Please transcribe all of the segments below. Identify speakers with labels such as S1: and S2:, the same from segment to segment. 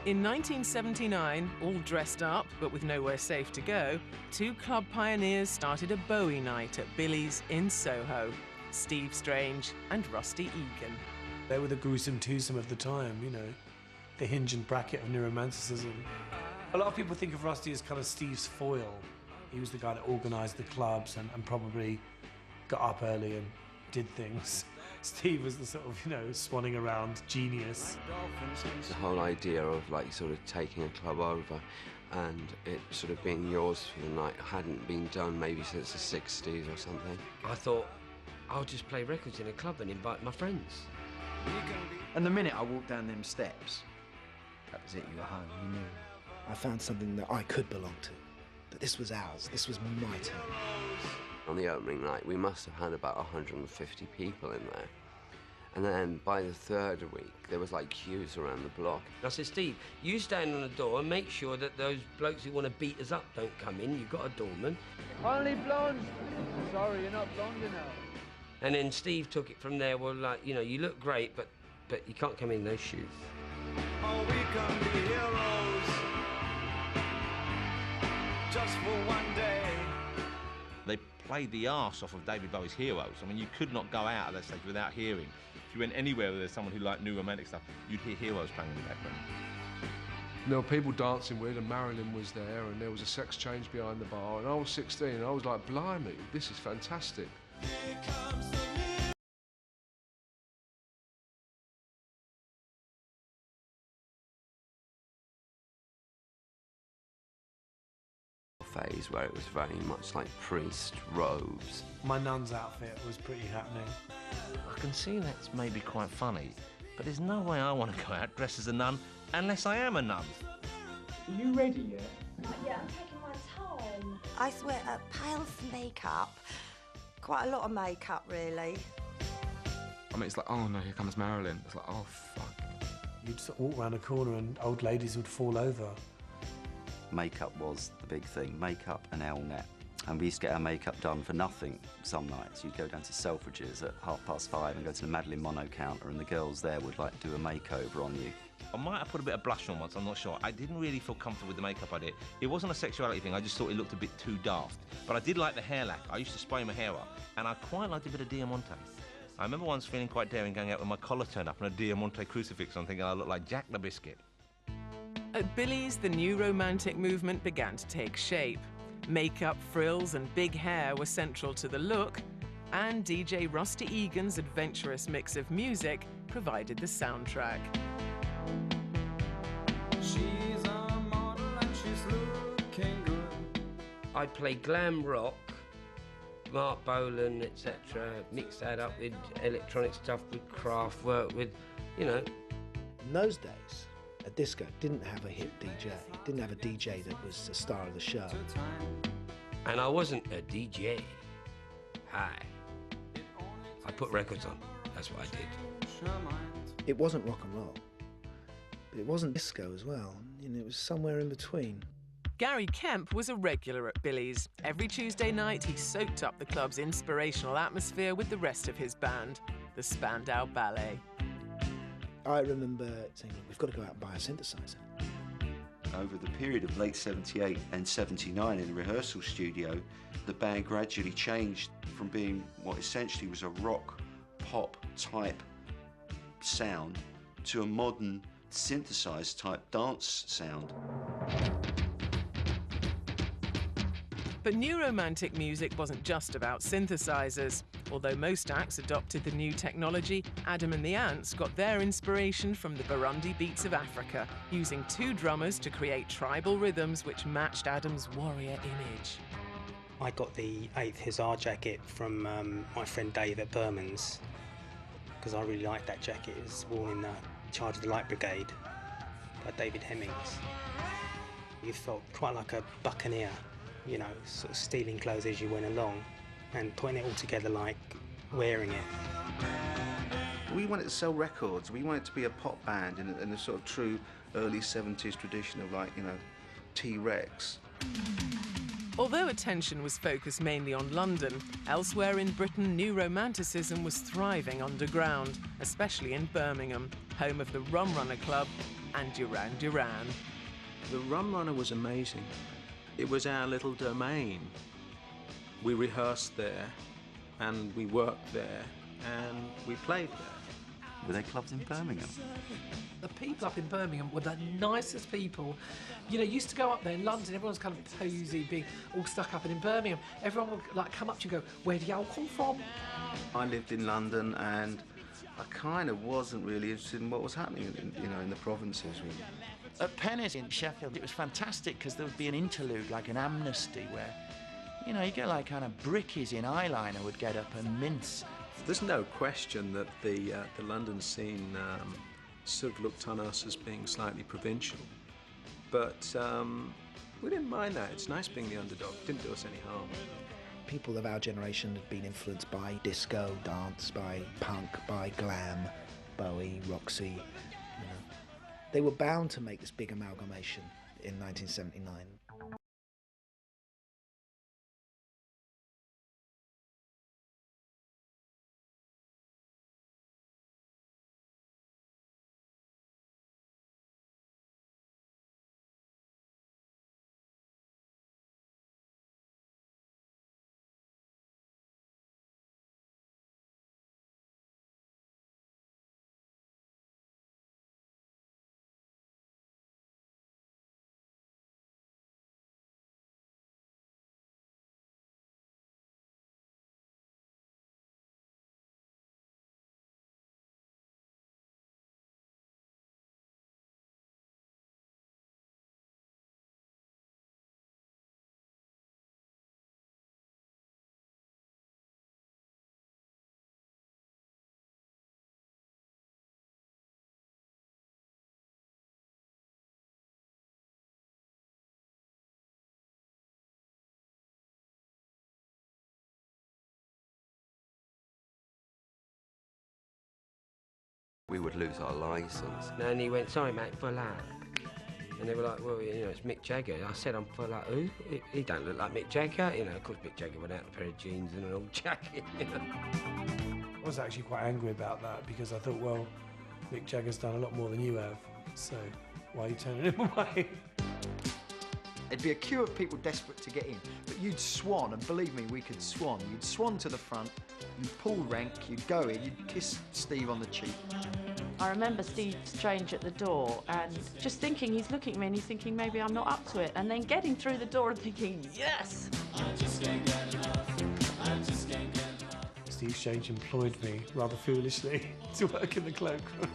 S1: In 1979, all dressed up but with nowhere safe to go, two club pioneers started a Bowie night at Billy's in Soho, Steve Strange and Rusty Egan.
S2: They were the gruesome twosome of the time, you know, the hinge and bracket of neuromanticism. A lot of people think of Rusty as kind of Steve's foil. He was the guy that organised the clubs and probably got up early and did things. Steve was the sort of, you know, swanning around genius.
S3: The whole idea of like sort of taking a club over and it sort of being yours for the night hadn't been done maybe since the 60s or something.
S4: I thought, I'll just play records in a club and invite my friends.
S5: And the minute I walked down them steps, that was it, you were home, you knew. I found something that I could belong to, that this was ours, this was my turn.
S3: On the opening night, we must have had about 150 people in there. And then by the third week, there was like queues around the block.
S4: I said, Steve, you stand on the door and make sure that those blokes who want to beat us up don't come in. You've got a doorman.
S6: Only blondes. Sorry, you're not blonde enough.
S4: And then Steve took it from there. Well, like, you know, you look great, but you can't come in those shoes.
S7: Oh, we can be heroes just for one day.
S8: They played the arse off of David Bowie's Heroes. I mean, you could not go out of that stage without hearing. If you went anywhere where there's someone who liked new romantic stuff, you'd hear Heroes playing in the background.
S9: There were people dancing with, and Marilyn was there, and there was a sex change behind the bar, and I was 16, and I was like, blimey, this is fantastic.
S3: Phase where it was very much like priest robes.
S2: My nun's outfit was pretty happening.
S8: I can see that's maybe quite funny, but there's no way I want to go out dressed as a nun unless I am a nun.
S6: Are you ready yet?
S10: Yeah, I'm taking my time. I swear, pale makeup. Quite a lot of makeup, really.
S11: I mean, it's like, oh no, here comes Marilyn. It's like, oh fuck.
S2: You'd sort of walk around a corner and old ladies would fall over.
S12: Makeup was the big thing, makeup and L-net. And we used to get our makeup done for nothing some nights. You'd go down to Selfridges at 5:30 and go to the Madeline Mono counter, and the girls there would like do a makeover on you.
S8: I might have put a bit of blush on once, I'm not sure. I didn't really feel comfortable with the makeup I did. It wasn't a sexuality thing, I just thought it looked a bit too daft. But I did like the hair lack. I used to spray my hair up, and I quite liked a bit of Diamante. I remember once feeling quite daring going out with my collar turned up and a Diamante crucifix on, thinking I looked like Jack the Biscuit.
S1: At Billy's, the new romantic movement began to take shape. Makeup, frills and big hair were central to the look, and DJ Rusty Egan's adventurous mix of music provided the soundtrack.
S7: She's a model and she's looking good.
S4: I played glam rock, Mark Bolan, etc. Mix that up with electronic stuff, with craft work, with, you know.
S5: In those days, a disco didn't have a hit DJ. It didn't have a DJ that was the star of the show.
S4: And I wasn't a DJ. Hi. I put records on. That's what I did.
S5: It wasn't rock and roll, but it wasn't disco as well. You know, it was somewhere in between.
S1: Gary Kemp was a regular at Billy's. Every Tuesday night, he soaked up the club's inspirational atmosphere with the rest of his band, the Spandau Ballet.
S5: I remember saying, we've got to go out and buy a synthesizer.
S13: Over the period of late 78 and 79 in the rehearsal studio, the band gradually changed from being what essentially was a rock, pop type sound to a modern synthesized type dance sound.
S1: But new romantic music wasn't just about synthesizers. Although most acts adopted the new technology, Adam and the Ants got their inspiration from the Burundi beats of Africa, using two drummers to create tribal rhythms which matched Adam's warrior image.
S14: I got the 8th Hussar jacket from my friend Dave at Berman's, because I really liked that jacket. It was worn in Charge of the Light Brigade by David Hemmings. You felt quite like a buccaneer, you know, sort of stealing clothes as you went along and putting it all together like wearing it.
S15: We wanted to sell records. We wanted to be a pop band in a sort of true early 70s tradition of, like, you know, T-Rex.
S1: Although attention was focused mainly on London, elsewhere in Britain, New Romanticism was thriving underground, especially in Birmingham, home of the Rum Runner Club and Duran Duran.
S16: The Rum Runner was amazing. It was our little domain. We rehearsed there, and we worked there, and we played there.
S12: Were there clubs in Birmingham?
S17: The people up in Birmingham were the nicest people. You know, used to go up there in London, everyone's kind of posy, being all stuck up, and in Birmingham, everyone would like come up to you and go, "Where do y'all come from?"
S15: I lived in London, and I kind of wasn't really interested in what was happening, in the provinces. Really.
S18: At Penny's in Sheffield, it was fantastic because there would be an interlude, like an amnesty, where, you know, you get like kind of brickies in eyeliner would get up and mince.
S16: There's no question that the London scene sort of looked on us as being slightly provincial, but we didn't mind that. It's nice being the underdog. It didn't do us any harm.
S5: People of our generation had been influenced by disco, dance, by punk, by glam, Bowie, Roxy. You know. They were bound to make this big amalgamation in 1979.
S3: We would lose our licence.
S4: And he went, "Sorry, mate, full out." And they were like, "Well, you know, it's Mick Jagger." I said, "I'm full out who? He don't look like Mick Jagger." You know, of course, Mick Jagger went out in a pair of jeans and an old jacket, you know.
S2: I was actually quite angry about that because I thought, well, Mick Jagger's done a lot more than you have, so why are you turning him away?
S5: It'd be a queue of people desperate to get in, but you'd swan, and believe me, we could swan. You'd swan to the front, you'd pull rank, you'd go in, you'd kiss Steve on the cheek.
S19: I remember Steve Strange at the door and just thinking, he's looking at me and he's thinking maybe I'm not up to it, and then getting through the door and thinking, yes! I just can't get enough.
S2: I just can't get enough. Steve Strange employed me, rather foolishly, to work in the cloakroom.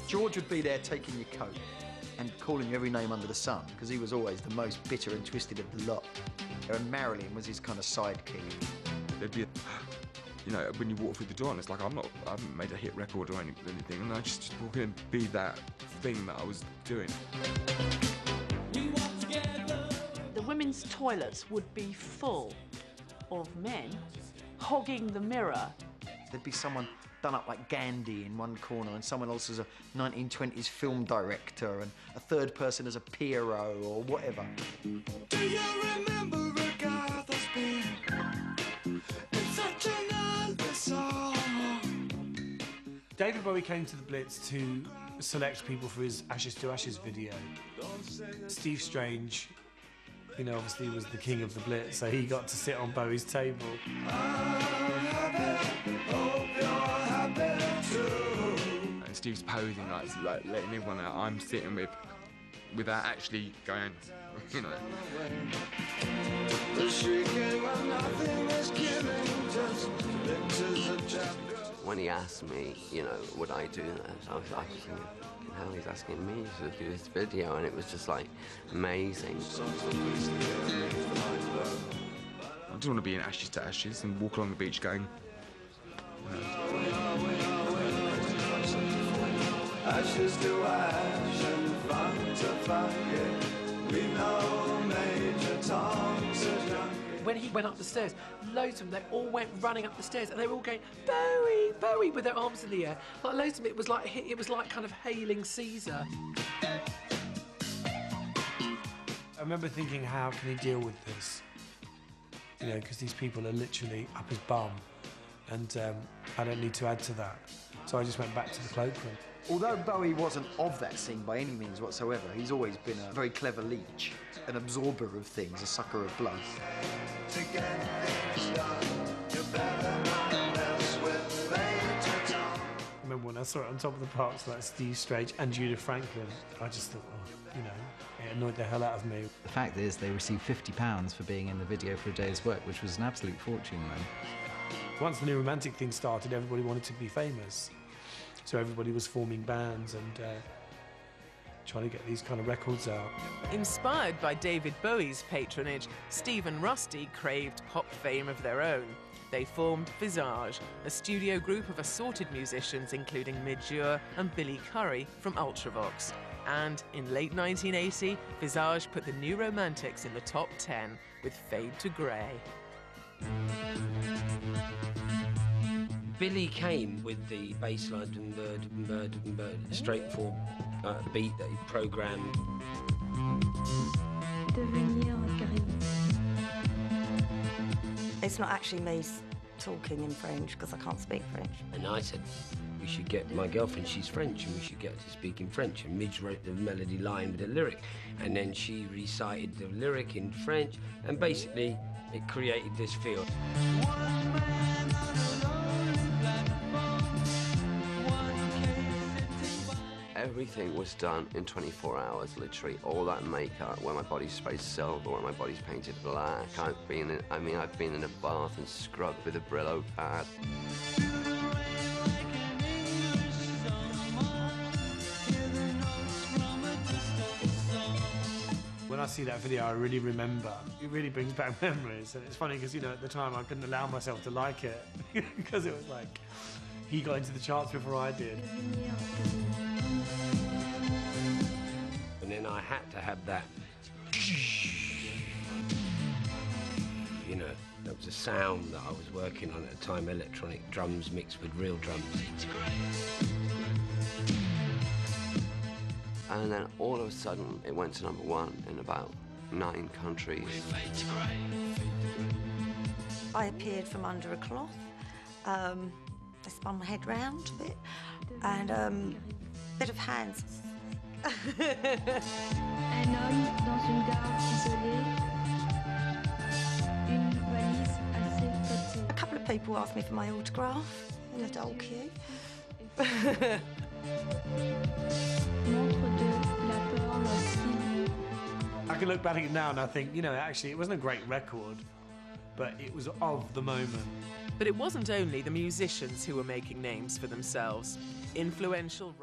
S5: George would be there taking your coat and calling you every name under the sun, because he was always the most bitter and twisted of the lot. And Marilyn was his kind of sidekick.
S11: There'd be you know, when you walk through the door and it's like, I haven't made a hit record or anything, and I just walk in and be that thing that I was doing.
S19: The women's toilets would be full of men hogging the mirror.
S5: There'd be someone done up like Gandhi in one corner, and someone else as a 1920s film director, and a third person as a Pierrot or whatever.
S7: Do you remember Agatha Speed? It's such an old song.
S2: David Bowie came to the Blitz to select people for his Ashes to Ashes video. Steve Strange, you know, obviously was the king of the Blitz, so he got to sit on Bowie's table.
S11: And Steve's posing like letting everyone out I'm sitting with, without actually going, you know.
S3: When he asked me, you know, would I do that, I was like, how he's asking me to do this video, and it was just like amazing.
S11: I just want to be in Ashes to Ashes and walk along the beach going,
S7: Ashes to ash and fun to fire. We know Major Tom's a junkie.
S17: When he went up the stairs, loads of them, they all went running up the stairs, and they were all going, "Bowie, Bowie," with their arms in the air. Like loads of them, it was like kind of hailing Caesar.
S2: remember thinking, how can he deal with this? You know, because these people are literally up his bum, and I don't need to add to that. So I just went back to the cloakroom.
S20: Although Bowie wasn't of that scene by any means whatsoever, he's always been a very clever leech, an absorber of things, a sucker of blood.
S7: To get things done, you better not mess with Major Tom.
S2: I remember when I saw it on Top of the Pops, like Steve Strange and Judith Franklin, I just thought, oh, you know, it annoyed the hell out of me.
S21: The fact is, they received £50 for being in the video for a day's work, which was an absolute fortune then.
S2: Once the New Romantic thing started, everybody wanted to be famous. So everybody was forming bands and trying to get these kind of records out.
S1: Inspired by David Bowie's patronage, Steve and Rusty craved pop fame of their own. They formed Visage, a studio group of assorted musicians including Midge Ure and Billy Currie from Ultravox. And in late 1980, Visage put the New Romantics in the top 10 with Fade to Grey.
S4: Billy came with the bass line, straightforward beat that he programmed.
S10: It's not actually me talking in French because I can't speak French.
S4: And I said, we should get my girlfriend, she's French, and we should get her to speak in French. And Midge wrote the melody line with the lyric. And then she recited the lyric in French, and basically it created this feel.
S3: Everything was done in 24 hours, literally. All that makeup, where my body's sprayed silver, where my body's painted black. I've been in a bath and scrubbed with a Brillo pad.
S2: When I see that video, I really remember. It really brings back memories. And it's funny because, you know, at the time I couldn't allow myself to like it because it was like, he got into the charts before I did.
S4: And then I had to have that, you know, that was a sound that I was working on at the time, electronic drums mixed with real drums.
S3: And then all of a sudden, it went to #1 in about 9 countries.
S10: I appeared from under a cloth. They spun my head round a bit, and a bit of hands.
S22: Un homme dans une gare isolée, une valise à ses côtés.
S10: A couple of people asked me for my autograph in a dull queue.
S2: I can look back at it now and I think, you know, actually it wasn't a great record, but it was of the moment.
S1: But it wasn't only the musicians who were making names for themselves. Influential